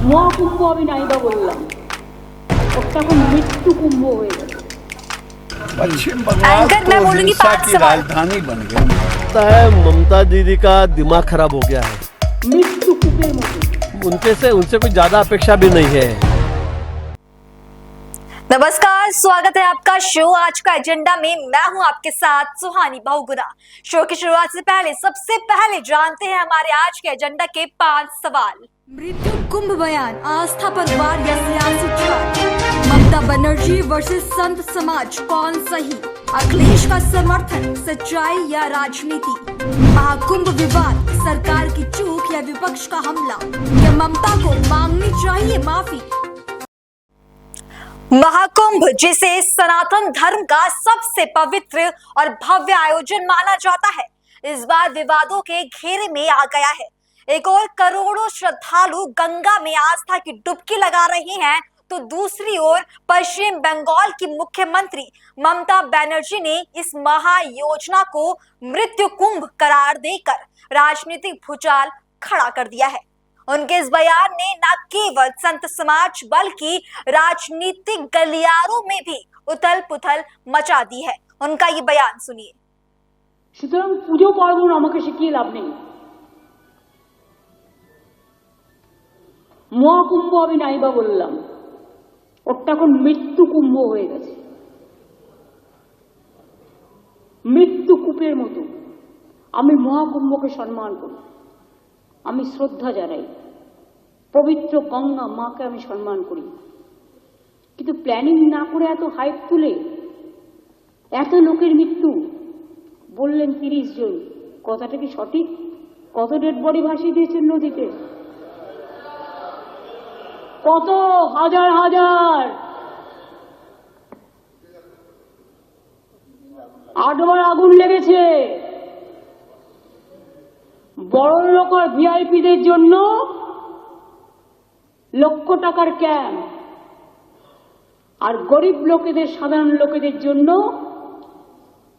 মহাকুম্ভ আমি নাইবা বললাম, ওটা এখন মৃত্যু কুম্ভ হয়ে গেছে। पश्चिम बंगाल तो हिंसा की राजधानी बन गई। लगता है ममता दीदी का दिमाग खराब हो गया है। মৃত্যু কূপের মতো। उनसे कोई ज्यादा अपेक्षा भी नहीं है। नमस्कार, स्वागत है आपका शो आज का एजेंडा में। मैं हूं आपके साथ सुहानी बहुगुना। शो की शुरुआत से पहले सबसे पहले जानते हैं हमारे आज के एजेंडा के 5 सवाल। मृत्यु कुंभ बयान, आस्था पर वार या सियासी चाल? ममता बनर्जी वर्सेस संत समाज, कौन सही? अखिलेश का समर्थन, सच्चाई या राजनीति? महाकुंभ विवाद, सरकार की चूक या विपक्ष का हमला? क्या ममता को मांगनी चाहिए माफी? महाकुंभ, जिसे सनातन धर्म का सबसे पवित्र और भव्य आयोजन माना जाता है, इस बार विवादों के घेरे में आ गया है। एक और करोड़ों श्रद्धालु गंगा में आस्था की डुबकी लगा रहे हैं, तो दूसरी ओर पश्चिम बंगाल की मुख्यमंत्री ममता बनर्जी ने इस महायोजना को मृत्यु कुंभ करार देकर राजनीतिक भूचाल खड़ा कर दिया है। उनके इस बयान ने न केवल संत समाज बल्कि राजनीतिक गलियारों में भी उथल पुथल मचा दी है। उनका ये बयान सुनिए। সুতরাং পুজো পার্বণ আমাকে শিখিয়ে লাভ নেই। মহাকুম্ভ আমি নাইবা বললাম, ওটা এখন মৃত্যু কুম্ভ হয়ে গেছে। মৃত্যু কূপের মতো। আমি মহাকুম্ভকে সম্মান করি, আমি শ্রদ্ধা জানাই, পবিত্র গঙ্গা মাকে আমি সম্মান করি, কিন্তু প্ল্যানিং না করে এত হাইপ তুলে এত লোকের মৃত্যু বললেন 30 জন, কথাটা কি সঠিক? কত ডেড বডি ভাসিয়ে দিয়েছেন নদীতে? কত হাজার হাজার, 8 বার আগুন লেগেছে। বড় লোক আর ভিআইপিদের জন্য লক্ষ টাকার ক্যাম্প, আর গরিব লোকেদের, সাধারণ লোকেদের জন্য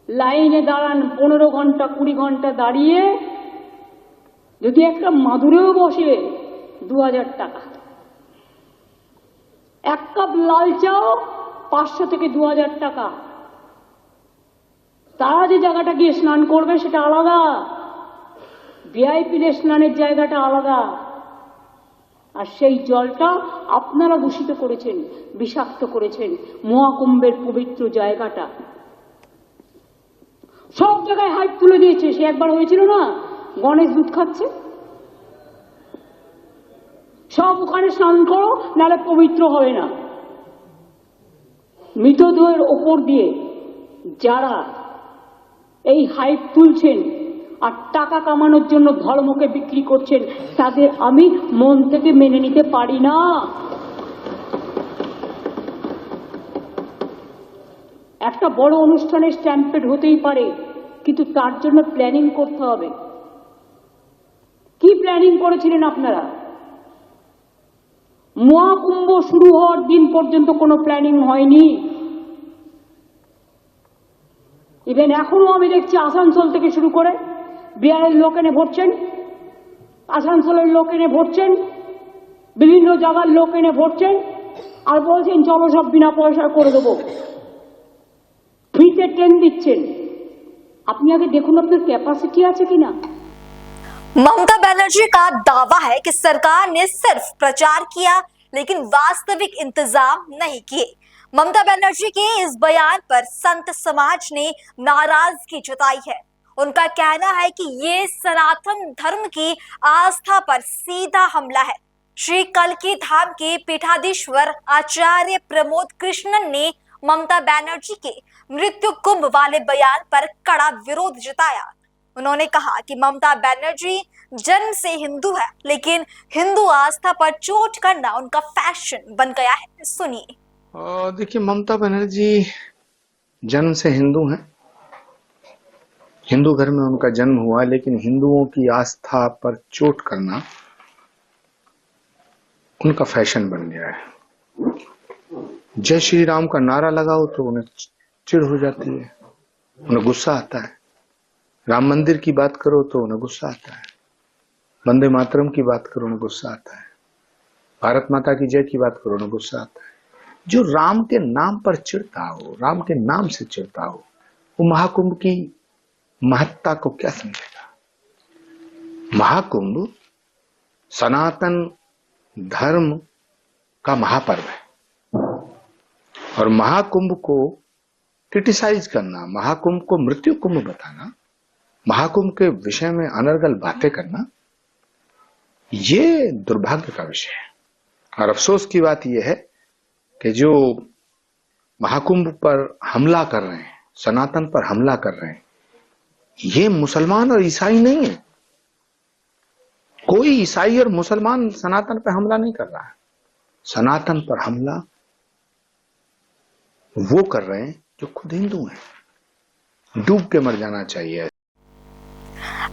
লাইনে দাঁড়ান 15 ঘন্টা 20 ঘন্টা দাঁড়িয়ে, যদি একটা মাদুরেও বসে 2000 টাকা। এক কাপ লাল চাও 500 থেকে 2000 টাকা। তারা যে জায়গাটা গিয়ে স্নান করবে সেটা আলাদা, ভিআইপিদের স্নানের জায়গাটা আলাদা। আর সেই জলটা আপনারা দূষিত করেছেন, বিষাক্ত করেছেন মহাকুম্ভের পবিত্র জায়গাটা। সব জায়গায় হাইপ তুলে দিয়েছে। সে একবার হয়েছিল না, গণেশ দুধ খাচ্ছে, সব ওখানে স্নান করো নাহলে পবিত্র হবে না। মৃতদেহের ওপর দিয়ে যারা এই হাইপ তুলছেন আর টাকা কামানোর জন্য ধর্মকে বিক্রি করছেন, তাদের আমি মন থেকে মেনে নিতে পারি না। একটা বড় অনুষ্ঠানের স্ট্যাম্পেড হতেই পারে, কিন্তু তার জন্য প্ল্যানিং করতে হবে। কি প্ল্যানিং করেছিলেন আপনারা? মহাকুম্ভ শুরু হওয়ার দিন পর্যন্ত কোনো প্ল্যানিং হয়নি। ইভেন এখনো আমি দেখছি আসানসোল থেকে শুরু করে বিহারের লোক এনে ভরছেন, আসানসোলের লোক এনে ভরছেন, বিভিন্ন জায়গার লোক এনে ভরছেন, আর বলছেন চলো সব বিনা পয়সায় করে দেবো, ফ্রিতে ট্রেন দিচ্ছেন। আপনি আগে দেখুন আপনার ক্যাপাসিটি আছে কিনা। ममता बनर्जी का दावा है कि सरकार ने सिर्फ प्रचार किया लेकिन वास्तविक इंतजाम नहीं किए। ममता बनर्जी के इस बयान पर संत समाज ने नाराजगी जताई है। उनका कहना है कि ये सनातन धर्म की आस्था पर सीधा हमला है। श्री कल्की धाम के पीठाधीश्वर आचार्य प्रमोद कृष्णन ने ममता बनर्जी के मृत्यु कुंभ वाले बयान पर कड़ा विरोध जताया। उन्होंने कहा कि ममता बनर्जी जन्म से हिंदू है, लेकिन हिंदू आस्था पर चोट करना उनका फैशन बन गया है। सुनिए। देखिए, ममता बनर्जी जन्म से हिंदू हैं, हिंदू घर में उनका जन्म हुआ, लेकिन हिंदुओं की आस्था पर चोट करना उनका फैशन बन गया है। जय श्री राम का नारा लगाओ तो उन्हें चिढ़ हो जाती है, उन्हें गुस्सा आता है। राम मंदिर की बात करो तो उन्हें गुस्सा आता है, वंदे मातरम की बात करो उन्हें गुस्सा आता है। भारत माता की जय की बात करो ना गुस्सा आता है। जो राम के नाम पर चिढ़ता हो, राम के नाम से चिढ़ता हो, वो महाकुंभ की महत्ता को क्या समझेगा। महाकुंभ सनातन धर्म का महापर्व है और महाकुंभ को क्रिटिसाइज करना, महाकुंभ को मृत्यु कुंभ बताना, महाकुंभ के विषय में अनर्गल बातें करना, ये दुर्भाग्य का विषय है। और अफसोस की बात यह है कि जो महाकुंभ पर हमला कर रहे हैं, सनातन पर हमला कर रहे हैं, ये मुसलमान और ईसाई नहीं है। कोई ईसाई और मुसलमान सनातन पर हमला नहीं कर रहा है। सनातन पर हमला वो कर रहे हैं जो खुद हिंदू हैं। डूब के मर जाना चाहिए।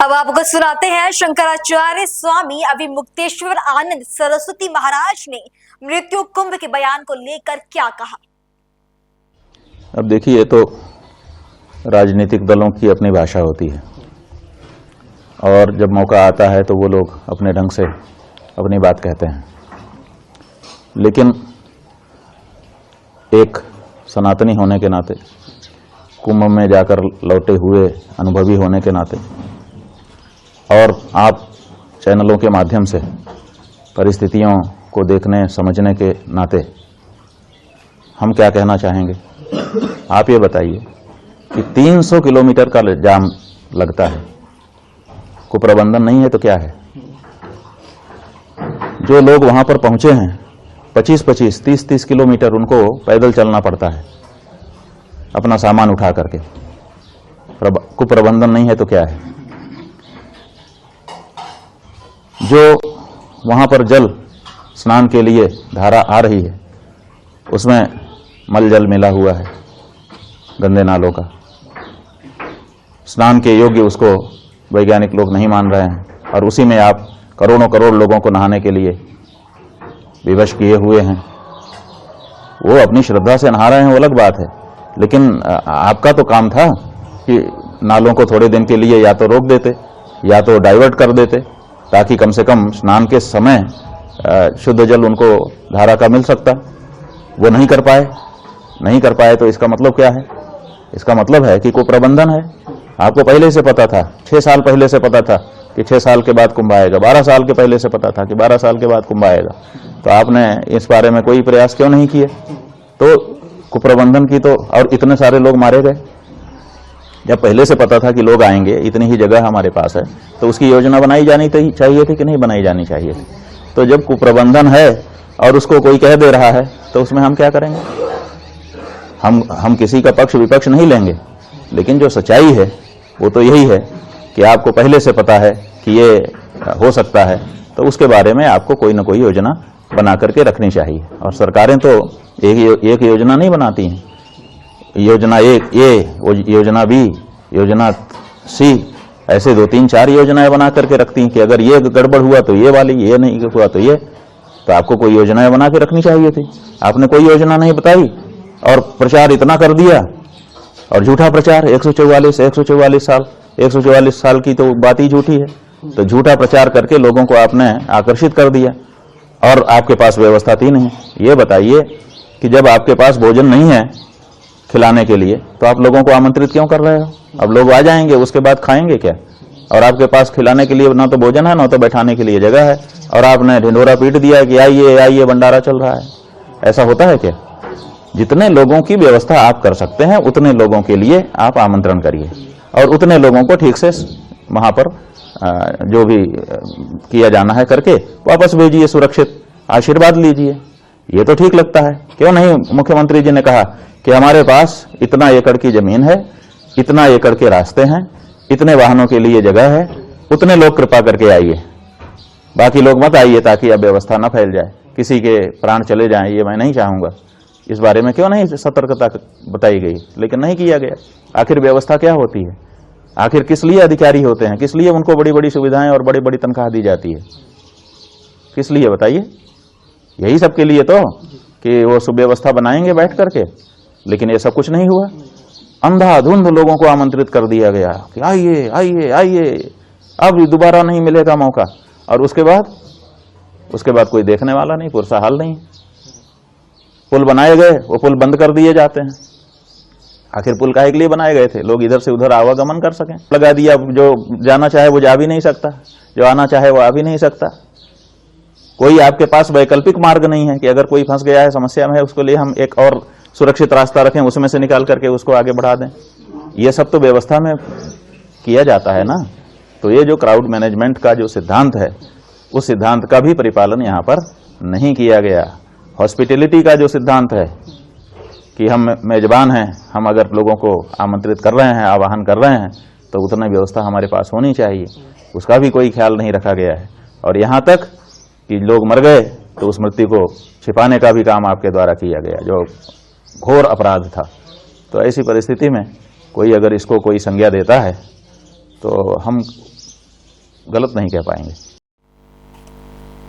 अब आपको सुनाते हैं शंकराचार्य स्वामी अभिमुक्तेश्वर आनंद सरस्वती महाराज ने मृत्यु कुंभ के बयान को लेकर क्या कहा। अब देखिए, तो राजनीतिक दलों की अपनी भाषा होती है और जब मौका आता है तो वो लोग अपने ढंग से अपनी बात कहते हैं, लेकिन एक सनातनी होने के नाते, कुंभ में जाकर लौटे हुए अनुभवी होने के नाते और आप चैनलों के माध्यम से परिस्थितियों को देखने समझने के नाते हम क्या कहना चाहेंगे। आप ये बताइए कि 300 किलोमीटर का जाम लगता है, कुप्रबंधन नहीं है तो क्या है। जो लोग वहां पर पहुंचे हैं 25-25, 30-30 किलोमीटर उनको पैदल चलना पड़ता है अपना सामान उठा करके। कुप्रबंधन नहीं है तो क्या है। जो वहां पर जल स्नान के लिए धारा आ रही है उसमें मल जल मिला हुआ है, गंदे नालों का, स्नान के योग्य उसको वैज्ञानिक लोग नहीं मान रहे हैं और उसी में आप करोड़ों करोड़ लोगों को नहाने के लिए विवश किए हुए हैं। वो अपनी श्रद्धा से नहा रहे हैं, वो अलग बात है, लेकिन आपका तो काम था कि नालों को थोड़े दिन के लिए या तो रोक देते या तो डाइवर्ट कर देते, ताकि कम से कम स्नान के समय शुद्ध जल उनको धारा का मिल सकता। वो नहीं कर पाए तो इसका मतलब क्या है। इसका मतलब है कि कोई प्रबंधन है। आपको पहले से पता था, 6 साल पहले से पता था कि 6 साल के बाद कुंभ आएगा, 12 साल के पहले से पता था कि 12 साल के बाद कुंभ आएगा, तो आपने इस बारे में कोई प्रयास क्यों नहीं किए। तो कुप्रबंधन की तो, और इतने सारे लोग मारे गए। जब पहले से पता था कि लोग आएंगे, इतनी ही जगह हमारे पास है, तो उसकी योजना बनाई जानी चाहिए थी कि नहीं बनाई जानी चाहिए थी। तो जब कुप्रबंधन है और उसको कोई कह दे रहा है तो उसमें हम क्या करेंगे। हम किसी का पक्ष विपक्ष नहीं लेंगे, लेकिन जो सच्चाई है वो तो यही है कि आपको पहले से पता है कि ये हो सकता है, तो उसके बारे में आपको कोई ना कोई योजना बना करके रखनी चाहिए। और सरकारें तो एक योजना नहीं बनाती हैं, योजना एक ए, योजना बी, योजना सी, ऐसे 2-3-4 योजनाएं बना करके रखती हैं कि अगर ये गड़बड़ हुआ तो ये वाली, ये नहीं हुआ तो ये। तो आपको कोई योजनाएं बना के रखनी चाहिए थी। आपने कोई योजना नहीं बताई और प्रचार इतना कर दिया, और झूठा प्रचार। 144 साल की तो बात ही झूठी है। तो झूठा प्रचार करके लोगों को आपने आकर्षित कर दिया और आपके पास व्यवस्था थी नहीं। ये बताइए कि जब आपके पास भोजन नहीं है खिलाने के लिए तो आप लोगों को आमंत्रित क्यों कर रहे हो। अब लोग आ जाएंगे, उसके बाद खाएंगे क्या। और आपके पास खिलाने के लिए ना तो भोजन है ना तो बैठाने के लिए जगह है, और आपने ढिंढोरा पीट दिया कि आइए आइए भंडारा चल रहा है। ऐसा होता है क्या। जितने लोगों की व्यवस्था आप कर सकते हैं उतने लोगों के लिए आप आमंत्रण करिए और उतने लोगों को ठीक से वहां पर जो भी किया जाना है करके वापस भेजिए, सुरक्षित आशीर्वाद लीजिए। ये तो ठीक लगता है। क्यों नहीं मुख्यमंत्री जी ने कहा कि हमारे पास इतना एकड़ की जमीन है, इतना एकड़ के रास्ते हैं, इतने वाहनों के लिए जगह है, उतने लोग कृपा करके आइए, बाकी लोग मत आइए ताकि अब व्यवस्था न फैल जाए, किसी के प्राण चले जाएं, ये मैं नहीं चाहूंगा। इस बारे में क्यों नहीं सतर्कता बताई गई, लेकिन नहीं किया गया। आखिर व्यवस्था क्या होती है, आखिर किस लिए अधिकारी होते हैं, किस लिए उनको बड़ी बड़ी सुविधाएं और बड़ी बड़ी तनख्वाह दी जाती है, किस लिए बताइए। यही सब के लिए तो कि वो सुव्यवस्था बनाएंगे बैठ करके, लेकिन ये सब कुछ नहीं हुआ। अंधाधुंध लोगों को आमंत्रित कर दिया गया कि आइए आइए आइए, अब दोबारा नहीं मिलेगा मौका। और उसके बाद उसके बाद कोई देखने वाला नहीं, पुरसा हाल नहीं। पुल बनाए गए, वो पुल बंद कर दिए जाते हैं। आखिर पुल काहे के लिए बनाए गए थे? लोग इधर से उधर आवागमन कर सकें। लगा दिया, जो जाना चाहे वो जा भी नहीं सकता, जो आना चाहे वो आ भी नहीं सकता। कोई आपके पास वैकल्पिक मार्ग नहीं है कि अगर कोई फंस गया है, समस्या में है, उसके लिए हम एक और सुरक्षित रास्ता रखें, उसमें से निकाल करके उसको आगे बढ़ा दें। ये सब तो व्यवस्था में किया जाता है ना। तो ये जो क्राउड मैनेजमेंट का जो सिद्धांत है, उस सिद्धांत का भी परिपालन यहाँ पर नहीं किया गया। हॉस्पिटैलिटी का जो सिद्धांत है कि हम मेजबान हैं, हम अगर लोगों को आमंत्रित कर रहे हैं, आवाहन कर रहे हैं, तो उतनी व्यवस्था हमारे पास होनी चाहिए, उसका भी कोई ख्याल नहीं रखा गया है। और यहाँ तक कि लोग मर गए तो उस मृत्यु को छिपाने का भी काम आपके द्वारा किया गया, जो घोर अपराध था। तो ऐसी परिस्थिति में कोई अगर इसको कोई संज्ञा देता है तो हम गलत नहीं कह पाएंगे।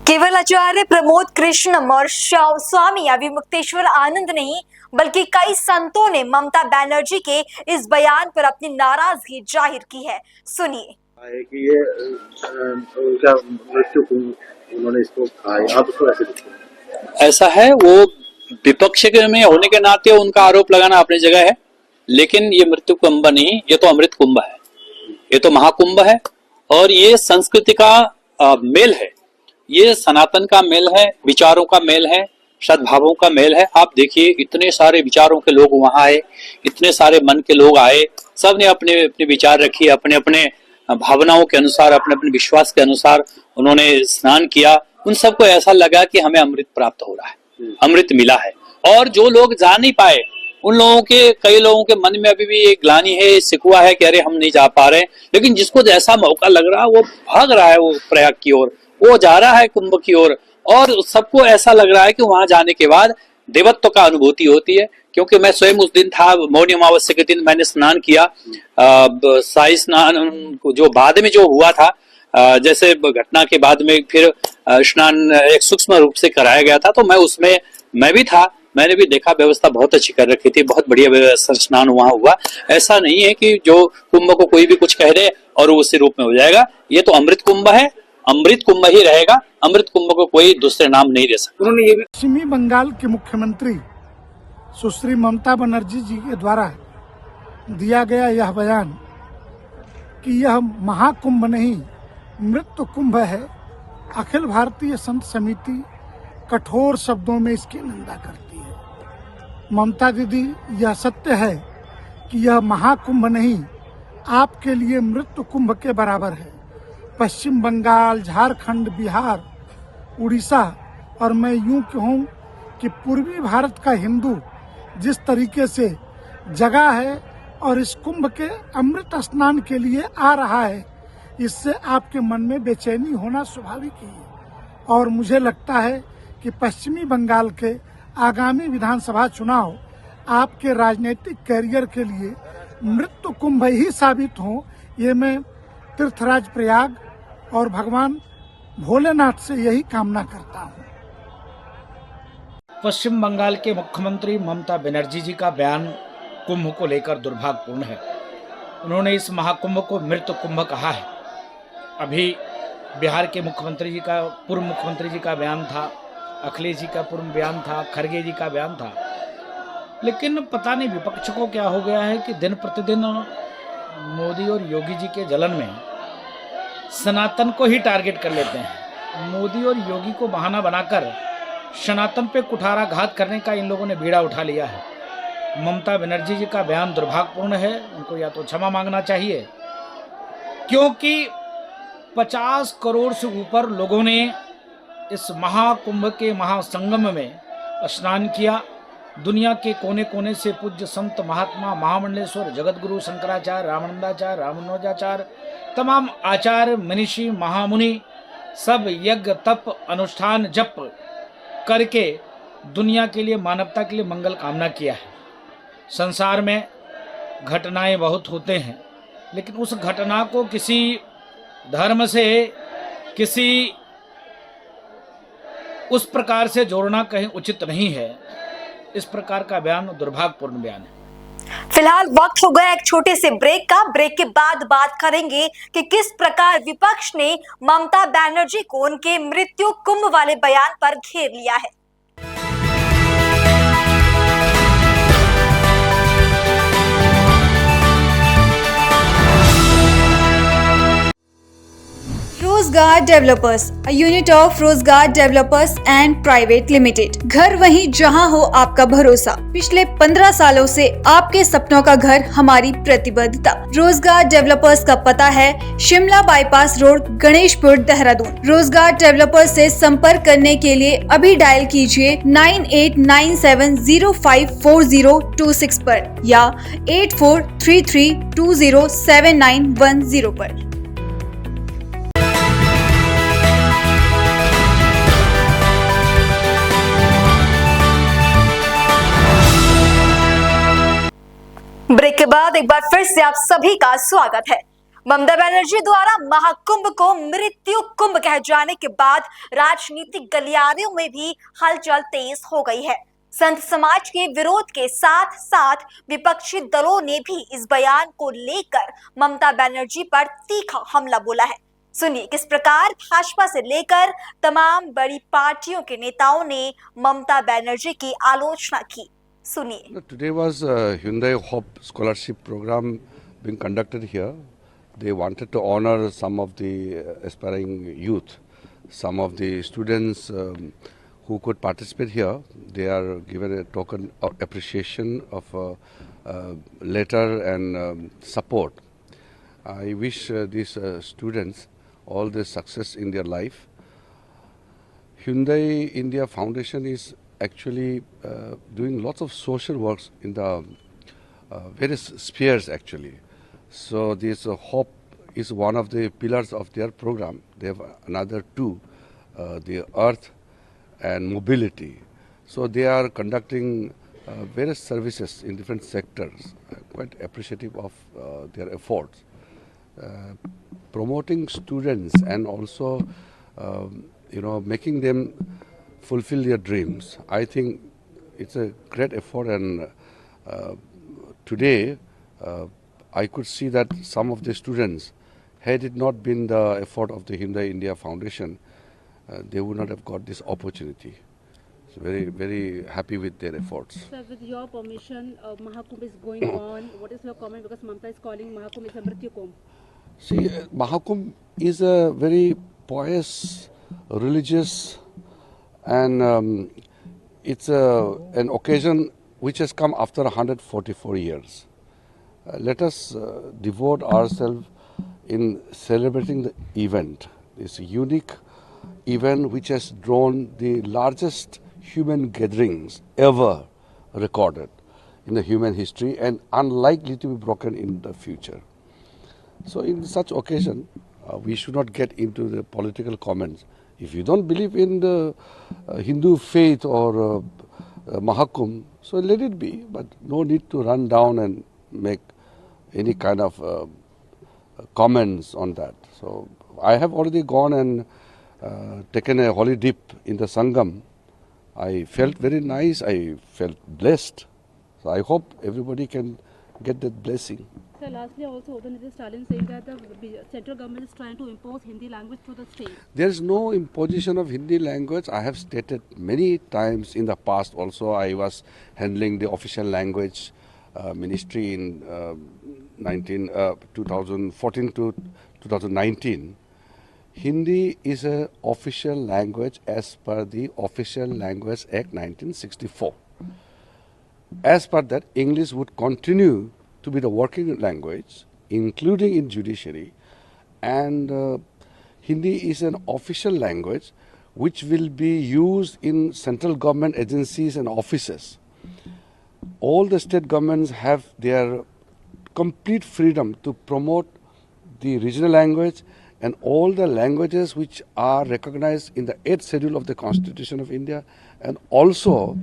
केवल आचार्य प्रमोद कृष्णम और स्वामी अविमुक्तेश्वर आनंद नहीं, बल्कि कई संतों ने ममता बनर्जी के इस बयान पर अपनी नाराजगी जाहिर की है। सुनिए। कि ये उनका मृत्यु उन्होंने इसको कहा, आप उसको ऐसे देखते हैं? ऐसा है, वो विपक्ष में होने के नाते उनका आरोप लगाना अपनी जगह है, लेकिन ये मृत्यु कुंभ नहीं, ये तो अमृत कुंभ है, ये तो महाकुंभ है। और ये संस्कृति का मेल है, ये सनातन का मेल है, विचारों का मेल है, सद्भावों का मेल है। आप देखिए, इतने सारे विचारों के लोग वहां आए, इतने सारे मन के लोग आए, सब ने अपने अपने विचार रखिए, अपने अपने भावनाओं के अनुसार, अपने अपने विश्वास के अनुसार उन्होंने स्नान किया। उन सबको ऐसा लगा कि हमें अमृत प्राप्त हो रहा है, अमृत मिला है। और जो लोग जा नहीं पाए, उन लोगों के, कई लोगों के मन में अभी भी एक ग्लानि है, सिकुआ है कि अरे हम नहीं जा पा रहे। लेकिन जिसको जैसा मौका लग रहा है वो भाग रहा है, वो प्रयाग की ओर, वो जा रहा है कुंभ की ओर। और सबको ऐसा लग रहा है कि वहां जाने के बाद देवत्व का अनुभूति होती है। क्योंकि मैं स्वयं उस दिन था, मौनी अमावस्या के दिन मैंने स्नान किया। शाही स्नान जो बाद में जो हुआ था, जैसे घटना के बाद में फिर स्नान एक सूक्ष्म रूप से कराया गया था, तो मैं उसमें मैं भी था, मैंने भी देखा, व्यवस्था बहुत अच्छी कर रखी थी, बहुत बढ़िया व्यवस्था स्नान वहां हुआ। ऐसा नहीं है कि जो कुंभ को कोई भी कुछ कह दे और उसी रूप में हो जाएगा। ये तो अमृत कुंभ है, अमृत कुंभ ही रहेगा, अमृत कुंभ को कोई दूसरे नाम नहीं दे सकता। उन्होंने ये भी पश्चिमी बंगाल के मुख्यमंत्री सुश्री ममता बनर्जी जी के द्वारा दिया गया यह बयान कि यह महाकुंभ नहीं मृत्यु कुंभ है, अखिल भारतीय संत समिति कठोर शब्दों में इसकी निंदा करती है। ममता दीदी, यह सत्य है कि यह महाकुंभ नहीं आपके लिए मृत्यु कुंभ के बराबर है। पश्चिम बंगाल, झारखंड, बिहार, उड़ीसा और मैं यूं कहूं कि पूर्वी भारत का हिंदू जिस तरीके से जगा है और इस कुंभ के अमृत स्नान के लिए आ रहा है, इससे आपके मन में बेचैनी होना स्वाभाविक ही है। और मुझे लगता है कि पश्चिमी बंगाल के आगामी विधानसभा चुनाव आपके राजनीतिक कैरियर के लिए मृत्यु कुंभ ही साबित हो, ये मैं तीर्थराज प्रयाग और भगवान भोलेनाथ से यही कामना करता हूँ। पश्चिम बंगाल के मुख्यमंत्री ममता बनर्जी जी का बयान कुंभ को लेकर दुर्भाग्यपूर्ण है। उन्होंने इस महाकुंभ को मृत्यु कुंभ कहा है। अभी बिहार के मुख्यमंत्री जी का, पूर्व मुख्यमंत्री जी का बयान था, अखिलेश जी का पूर्व बयान था, खड़गे जी का बयान था। लेकिन पता नहीं विपक्ष को क्या हो गया है कि दिन प्रतिदिन मोदी और योगी जी के जलन में सनातन को ही टारगेट कर लेते हैं। मोदी और योगी को बहाना बनाकर सनातन पे कुठाराघात करने का इन लोगों ने बीड़ा उठा लिया है। ममता बनर्जी जी का बयान दुर्भाग्यपूर्ण है। उनको या तो क्षमा मांगना चाहिए, क्योंकि 50 करोड़ से ऊपर लोगों ने इस महाकुंभ के महासंगम में स्नान किया। दुनिया के कोने कोने से पूज्य संत, महात्मा, महामंडलेश्वर, जगतगुरु शंकराचार्य, रामानंदाचार्य, रामानुजाचार्य, तमाम आचार्य, मनीषी, महामुनि सब यज्ञ, तप, अनुष्ठान, जप करके दुनिया के लिए, मानवता के लिए मंगल कामना किया है। संसार में घटनाएं बहुत होते हैं, लेकिन उस घटना को किसी धर्म से, किसी उस प्रकार से जोड़ना कहीं उचित नहीं है। इस प्रकार का बयान दुर्भाग्यपूर्ण बयान है। फिलहाल वक्त हो गया एक छोटे से ब्रेक का। ब्रेक के बाद बात करेंगे कि किस प्रकार विपक्ष ने ममता बनर्जी को उनके मृत्यु कुंभ वाले बयान पर घेर लिया है। रोजगार डेवलपर्स, a unit of रोजगार डेवलपर्स एंड प्राइवेट लिमिटेड। घर वहीं जहां हो आपका भरोसा। पिछले 15 सालों से आपके सपनों का घर हमारी प्रतिबद्धता। रोजगार डेवलपर्स का पता है शिमला बाईपास रोड, गणेशपुर, देहरादून। रोजगार डेवलपर्स से संपर्क करने के लिए अभी डायल कीजिए 9897054026 पर या 8433207910 पर। ब्रेक के बाद एक बार फिर से आप सभी का स्वागत है। ममता बनर्जी द्वारा महाकुंभ को मृत्यु कुंभ कह जाने के बाद राजनीतिक गलियारों में भी हलचल तेज हो गई है। संत समाज के विरोध के साथ साथ विपक्षी दलों ने भी इस बयान को लेकर ममता बनर्जी पर तीखा हमला बोला है। सुनिए किस प्रकार भाजपा से लेकर तमाम बड़ी पार्टियों के नेताओं ने ममता बनर्जी की आलोचना की। सुनिए। Today was Hyundai Hope Scholarship Program being conducted here. They wanted to honor some of the aspiring youth, some of the students who could participate here. They are given a token of appreciation of letter and support. I wish these students all the success in their life. Hyundai India Foundation is actually doing lots of social works in the various spheres actually. So this hope is one of the pillars of their program. They have another two, the earth and mobility. So they are conducting various services in different sectors. Quite appreciative of their efforts. Promoting students and also making them fulfill their dreams. I think it's a great effort, and today I could see that some of the students, had it not been the effort of the Hyundai India Foundation, they would not have got this opportunity. So very, very happy with their efforts. Sir, with your permission, Mahakumbh is going on. What is your comment? Because Mamta is calling Mahakumbh is a Mrityu Kumbh. See, Mahakumbh is a very pious, religious, and it's an occasion which has come after 144 years. Let us devote ourselves in celebrating the event, this unique event which has drawn the largest human gatherings ever recorded in the human history and unlikely to be broken in the future. So in such occasion, we should not get into the political comments. If you don't believe in the Hindu faith or Mahakumbh, so let it be, but no need to run down and make any kind of comments on that. So I have already gone and taken a holy dip in the Sangam. I felt very nice, I felt blessed. So I hope everybody can get that blessing. Sir, lastly, also Udhanidhi Stalin saying that the central government is trying to impose Hindi language to the state. There is no imposition of Hindi language. I have stated many times in the past also. I was handling the official language ministry in 2014 to 2019. Hindi is an official language as per the Official Language Act 1964. As per that, English would continue to be the working language, including in judiciary, and Hindi is an official language which will be used in central government agencies and offices. All the state governments have their complete freedom to promote the regional language and all the languages which are recognized in the 8th schedule of the Constitution of India, and also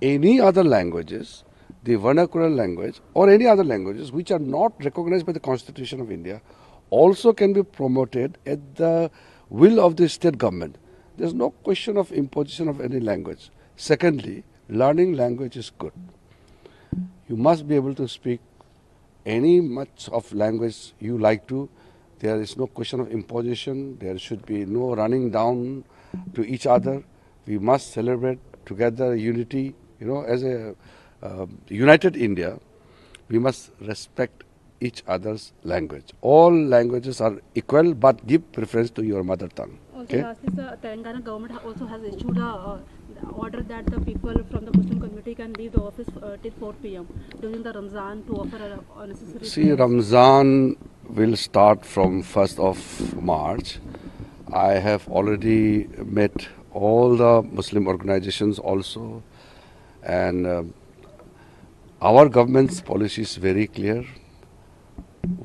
any other languages, the vernacular language or any other languages which are not recognized by the Constitution of India also can be promoted at the will of the state government. There is no question of imposition of any language. Secondly, learning language is good. you must be able to speak any much of language you like to. There is no question of imposition. There should be no running down to each other. We must celebrate together unity. You know, as a united India, we must respect each other's language. All languages are equal, but give preference to your mother tongue. Also, Okay? lastly, the Telangana government also has issued a order that the people from the Muslim community can leave the office till 4 p.m. during the Ramzan to offer a necessary. See, Ramzan will start from 1st of March. I have already met all the Muslim organizations also, and our government's policy is very clear.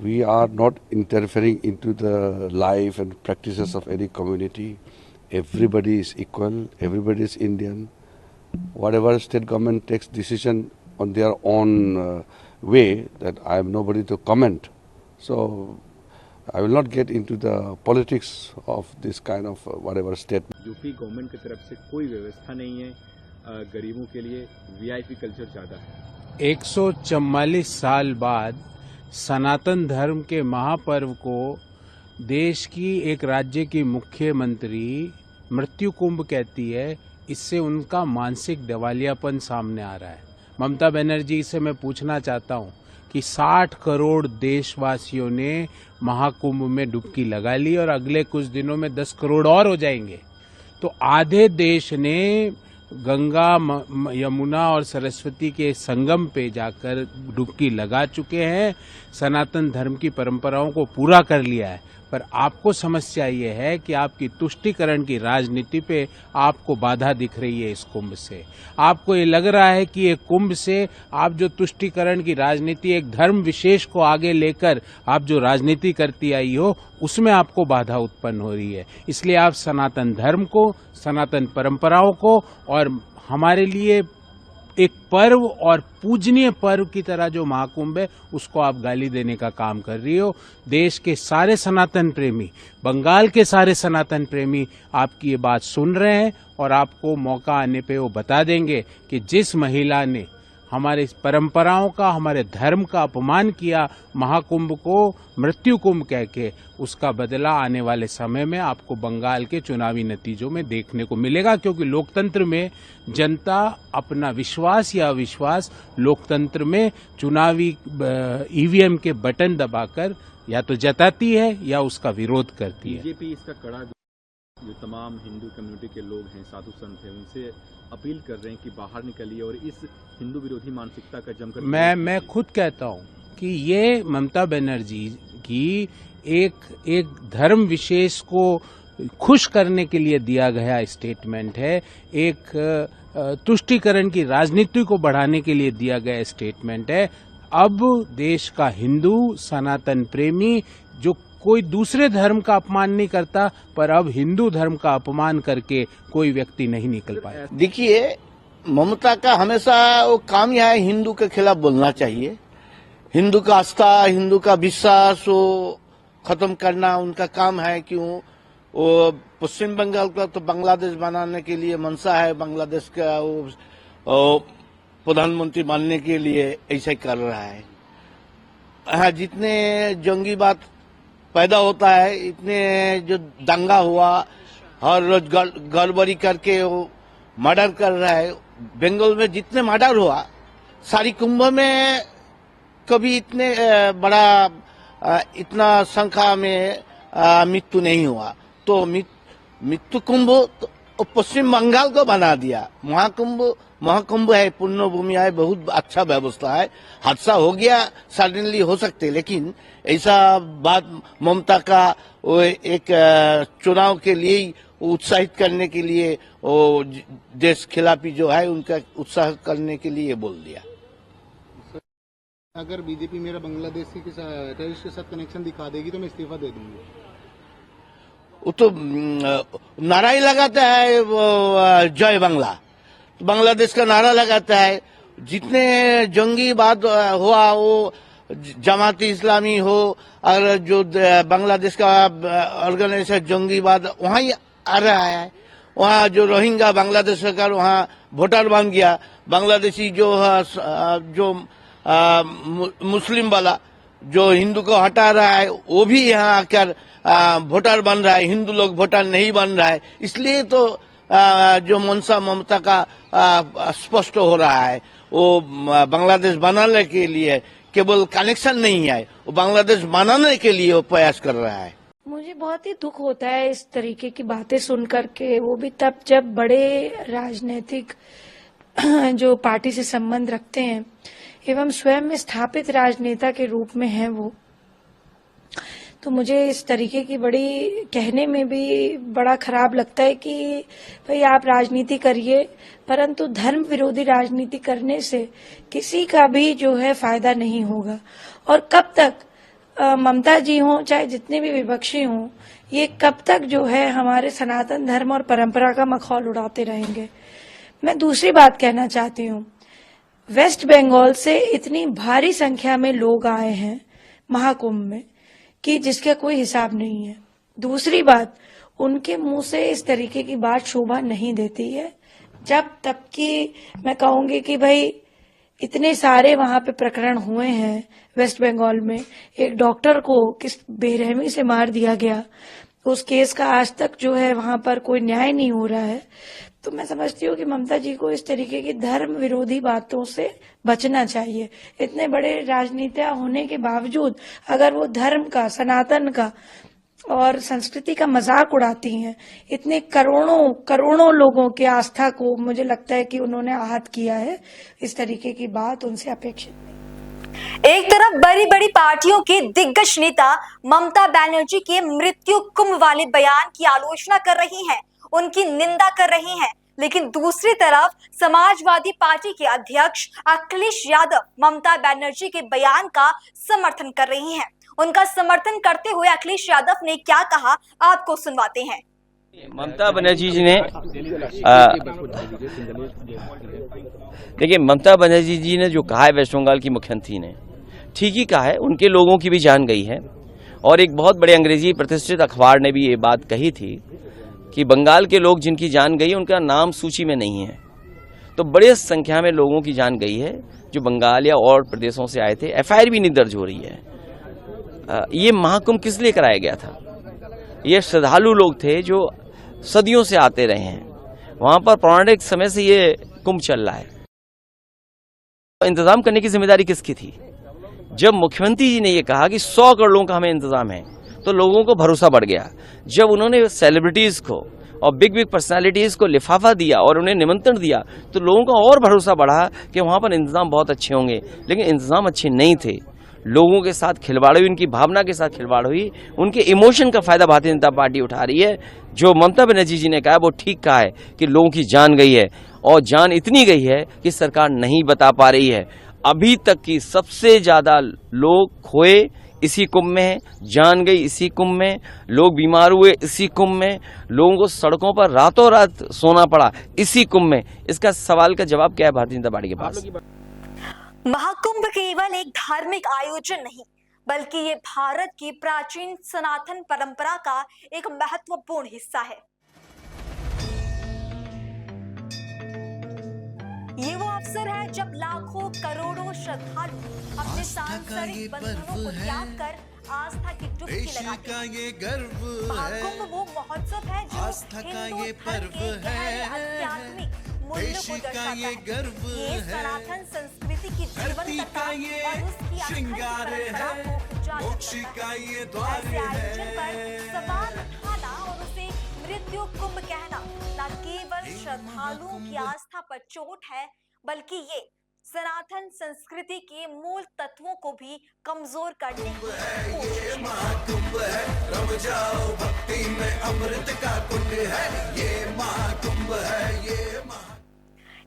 We are not interfering into the life and practices of any community. Everybody is equal, everybody is Indian. Whatever state government takes decision on their own way, that I am nobody to comment. So I will not get into the politics of this kind of whatever state. UP government की तरफ से कोई व्यवस्था नहीं है, गरीबों के लिए वीआईपी कल्चर ज्यादा है। 144 साल बाद सनातन धर्म के महापर्व को देश की एक राज्य की मुख्यमंत्री मृत्यु कुंभ कहती है, इससे उनका मानसिक दिवालियापन सामने आ रहा है। ममता बनर्जी से मैं पूछना चाहता हूं कि 60 करोड़ देशवासियों ने महाकुंभ में डुबकी लगा ली और अगले कुछ दिनों में 10 करोड़ और हो जाएंगे। तो आधे देश ने गंगा, यमुना और सरस्वती के संगम पे जाकर डुबकी लगा चुके हैं, सनातन धर्म की परंपराओं को पूरा कर लिया है। पर आपको समस्या ये है कि आपकी तुष्टीकरण की राजनीति पे आपको बाधा दिख रही है इस कुंभ से। आपको ये लग रहा है कि ये कुंभ से आप जो तुष्टीकरण की राजनीति, एक धर्म विशेष को आगे लेकर आप जो राजनीति करती आई हो, उसमें आपको बाधा उत्पन्न हो रही है। इसलिए आप सनातन धर्म को, सनातन परंपराओं को और हमारे लिए एक पर्व और पूजनीय पर्व की तरह जो महाकुंभ है, उसको आप गाली देने का काम कर रही हो। देश के सारे सनातन प्रेमी, बंगाल के सारे सनातन प्रेमी आपकी ये बात सुन रहे हैं और आपको मौका आने पे वो बता देंगे कि जिस महिला ने हमारे परंपराओं का, हमारे धर्म का अपमान किया, महाकुंभ को मृत्यु कुंभ कह के, उसका बदला आने वाले समय में आपको बंगाल के चुनावी नतीजों में देखने को मिलेगा। क्योंकि लोकतंत्र में जनता अपना विश्वास या अविश्वास लोकतंत्र में चुनावी ईवीएम के बटन दबाकर या तो जताती है या उसका विरोध करती है। बीजेपी इसका कड़ा, जो तमाम हिंदू कम्युनिटी के लोग हैं, साधु संत हैं, उनसे अपील कर रहे हैं कि बाहर निकलिए और इस हिंदू विरोधी मानसिकता का जमकर। मैं खुद कहता हूं कि ये ममता बनर्जी की एक धर्म विशेष को खुश करने के लिए दिया गया स्टेटमेंट है, एक तुष्टीकरण की राजनीति को बढ़ाने के लिए दिया गया स्टेटमेंट है। अब देश का हिंदू सनातन प्रेमी जो कोई दूसरे धर्म का अपमान नहीं करता, पर अब हिंदू धर्म का अपमान करके कोई व्यक्ति नहीं निकल पाया। देखिए, ममता का हमेशा वो काम यह है, हिंदू के खिलाफ बोलना चाहिए। हिंदू का आस्था, हिंदू का विश्वास वो खत्म करना उनका काम है। क्यों? वो पश्चिम बंगाल का तो बांग्लादेश बनाने के लिए मंशा है, बांग्लादेश का वो प्रधानमंत्री बनने के लिए ऐसा कर रहा है। हाँ, जितने जंगी बात पैदा होता है, इतने जो दंगा हुआ, हर रोज गड़बड़ी करके वो मर्डर कर रहा है। बंगाल में जितने मर्डर हुआ, सारी कुंभ में कभी इतने बड़ा इतना संख्या में मृत्यु नहीं हुआ। तो मृत्यु कुंभ तो पश्चिम बंगाल को बना दिया। महाकुंभ है, पुण्य भूमि है, बहुत अच्छा व्यवस्था है। हादसा हो गया, सडनली हो सकते, लेकिन ऐसा बात ममता का वो एक चुनाव के लिए उत्साहित करने के लिए, वो देश खिलाफी जो है उनका उत्साह करने के लिए बोल दिया। अगर बीजेपी मेरा बांग्लादेश के टेररिस्ट के साथ कनेक्शन दिखा देगी तो मैं इस्तीफा दे दूंगी। वो तो नारा ही लगाता है, जय बांग्ला, बांग्लादेश का नारा लगाता है। जितने जंगी बात हुआ, वो जमात इस्लामी हो और जो बांग्लादेश का ऑर्गेनाइजेशन जंगीवाद वहां ही आ रहा है। वहाँ जो रोहिंग्या बांग्लादेश सरकार वहाँ वोटर बन गया, बांग्लादेशी जो मुस्लिम वाला जो हिंदू को हटा रहा है वो भी यहाँ आकर वोटर बन रहा है, हिंदू लोग वोटर नहीं बन रहा है। इसलिए तो जो मनसा ममता का स्पष्ट हो रहा है, वो बांग्लादेश बनाने के लिए केवल कनेक्शन नहीं है, वो बांग्लादेश बनाने के लिए वो प्रयास कर रहा है। मुझे बहुत ही दुख होता है इस तरीके की बातें सुन करके, वो भी तब जब बड़े राजनीतिक जो पार्टी से संबंध रखते हैं एवं स्वयं में स्थापित राजनेता के रूप में हैं वो। तो मुझे इस तरीके की बड़ी कहने में भी बड़ा खराब लगता है कि भाई आप राजनीति करिए, परंतु धर्म विरोधी राजनीति करने से किसी का भी जो है फायदा नहीं होगा। और कब तक ममता जी हों चाहे जितने भी विपक्षी हों, ये कब तक जो है हमारे सनातन धर्म और परंपरा का मखौल उड़ाते रहेंगे। मैं दूसरी बात कहना चाहती हूँ, वेस्ट बंगाल से इतनी भारी संख्या में लोग आए हैं महाकुंभ में कि जिसका कोई हिसाब नहीं है। दूसरी बात, उनके मुंह से इस तरीके की बात शोभा नहीं देती है। जब तक कि मैं कहूंगी कि भाई इतने सारे वहां पे प्रकरण हुए हैं वेस्ट बंगाल में, एक डॉक्टर को किस बेरहमी से मार दिया गया, उस केस का आज तक जो है वहां पर कोई न्याय नहीं हो रहा है। तो मैं समझती हूँ कि ममता जी को इस तरीके की धर्म विरोधी बातों से बचना चाहिए। इतने बड़े राजनीतिया होने के बावजूद अगर वो धर्म का, सनातन का और संस्कृति का मजाक उड़ाती हैं, इतने करोड़ों लोगों की आस्था को मुझे लगता है कि उन्होंने आहत किया है। इस तरीके की बात उनसे अपेक्षित नहीं। एक तरफ बड़ी बड़ी पार्टियों के दिग्गज नेता ममता बनर्जी के मृत्यु कुंभ वाले बयान की आलोचना कर रही हैं, उनकी निंदा कर रही हैं, लेकिन दूसरी तरफ समाजवादी पार्टी के अध्यक्ष अखिलेश यादव ममता बनर्जी के बयान का समर्थन कर रही हैं। उनका समर्थन करते हुए अखिलेश यादव ने क्या कहा, आपको सुनवाते हैं। ममता बनर्जी जी ने देखिए, ममता बनर्जी जी ने जो कहा है वेस्ट बंगाल की मुख्यमंत्री ने, ठीक ही कहा है। उनके लोगों की भी जान गई है और एक बहुत बड़े अंग्रेजी प्रतिष्ठित अखबार ने भी ये बात कही थी कि बंगाल के लोग जिनकी जान गई उनका नाम सूची में नहीं है। तो बड़े संख्या में लोगों की जान गई है जो बंगाल या और प्रदेशों से आए थे। एफआईआर भी नहीं दर्ज हो रही है। ये महाकुंभ किस लिए कराया गया था? ये श्रद्धालु लोग थे जो सदियों से आते रहे हैं, वहां पर पौराणिक समय से ये कुंभ चल रहा है। इंतजाम करने की जिम्मेदारी किसकी थी? जब मुख्यमंत्री जी ने ये कहा कि 100 करोड़ लोगों का हमें इंतजाम है, तो लोगों को भरोसा बढ़ गया। जब उन्होंने सेलिब्रिटीज को और बिग पर्सनालिटीज को लिफाफा दिया और उन्हें निमंत्रण दिया, तो लोगों का और भरोसा बढ़ा कि वहां पर इंतजाम बहुत अच्छे होंगे। लेकिन इंतजाम अच्छे नहीं थे, लोगों के साथ खिलवाड़ हुई, उनकी भावना के साथ खिलवाड़ हुई, उनके इमोशन का फायदा भारतीय जनता पार्टी उठा रही है। जो ममता बनर्जी जी ने कहा वो ठीक कहा है कि लोगों की जान गई है, और जान इतनी गई है कि सरकार नहीं बता पा रही है। अभी तक की सबसे ज्यादा लोग खोए इसी कुंभ में है, जान गई इसी कुंभ में, लोग बीमार हुए इसी कुंभ में, लोगों को सड़कों पर रातों रात सोना पड़ा इसी कुंभ में। इसका सवाल का जवाब क्या है भारतीय जनता पार्टी के पास? महाकुंभ केवल एक धार्मिक आयोजन नहीं, बल्कि ये भारत की प्राचीन सनातन परंपरा का एक महत्वपूर्ण हिस्सा है। ये वो अवसर है जब लाखों करोड़ों श्रद्धालु अपने सांसारिक बंधनों को त्याग कर आस्था की डुबकी लगाते हैं। महाकुंभ वो महोत्सव है जो हिंदू धर्म के गहरे आध्यात्मिक मूल्यों को दर्शाता है। ये सनातन संस्कृति की जीवंतता और उसकी अखंड परंपरा को उजागर करता है। ऐसे आयोजन पर सवाल उठाना और उसे मृत्यु कुंभ कहना न केवल श्रद्धालुओं की आस्था पर चोट है, बल्कि ये सनातन संस्कृति के मूल तत्वों को भी कमजोर करने की कोशिश है। महाकुंभ है, रम जाओ भक्ति में, अमृत का कुंड है ये महाकुंभ है,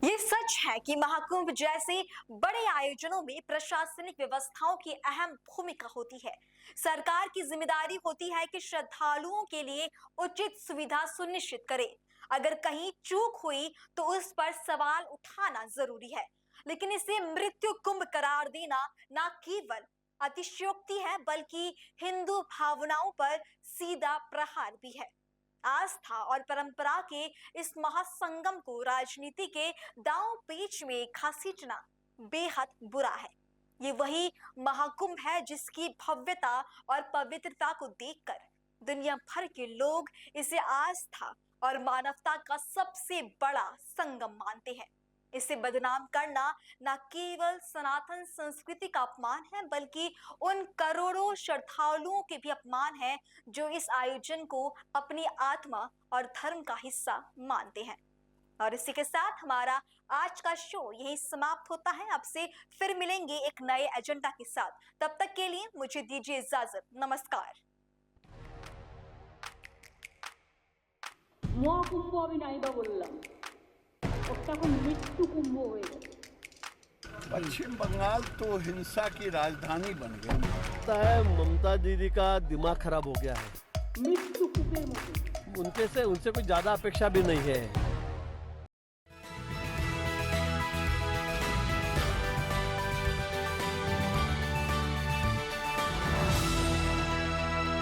ये सच है कि महाकुंभ जैसे बड़े आयोजनों में प्रशासनिक व्यवस्थाओं की अहम भूमिका होती है। सरकार की जिम्मेदारी होती है कि श्रद्धालुओं के लिए उचित सुविधा सुनिश्चित करे। अगर कहीं चूक हुई तो उस पर सवाल उठाना जरूरी है, लेकिन इसे मृत्यु कुंभ करार देना न केवल अतिशयोक्ति है, बल्कि हिंदू भावनाओं पर सीधा प्रहार भी है। आस्था और परंपरा के इस महासंगम को राजनीति के दांव पेच में घसीटना बेहद बुरा है। ये वही महाकुंभ है जिसकी भव्यता और पवित्रता को देखकर दुनिया भर के लोग इसे आस्था और मानवता का सबसे बड़ा संगम मानते हैं। इसे बदनाम करना न केवल सनातन संस्कृति का अपमान है, बल्कि उन करोड़ों श्रद्धालुओं के भी अपमान है जो इस आयोजन को अपनी आत्मा और धर्म का हिस्सा मानते हैं। और इसी के साथ हमारा आज का शो यही समाप्त होता है। आपसे फिर मिलेंगे एक नए एजेंडा के साथ। तब तक के लिए मुझे दीजिए इजाजत। नमस्कार। মহাকুম্ভ আমি নাইবা বললাম, ওটা এখন মৃত্যু কুম্ভ হয়ে গেছে। पश्चिम बंगाल तो हिंसा की राजधानी बन गई। लगता है ममता दीदी का दिमाग खराब हो गया है। মৃত্যু কূপের মতো। उनसे कोई ज्यादा अपेक्षा भी नहीं है।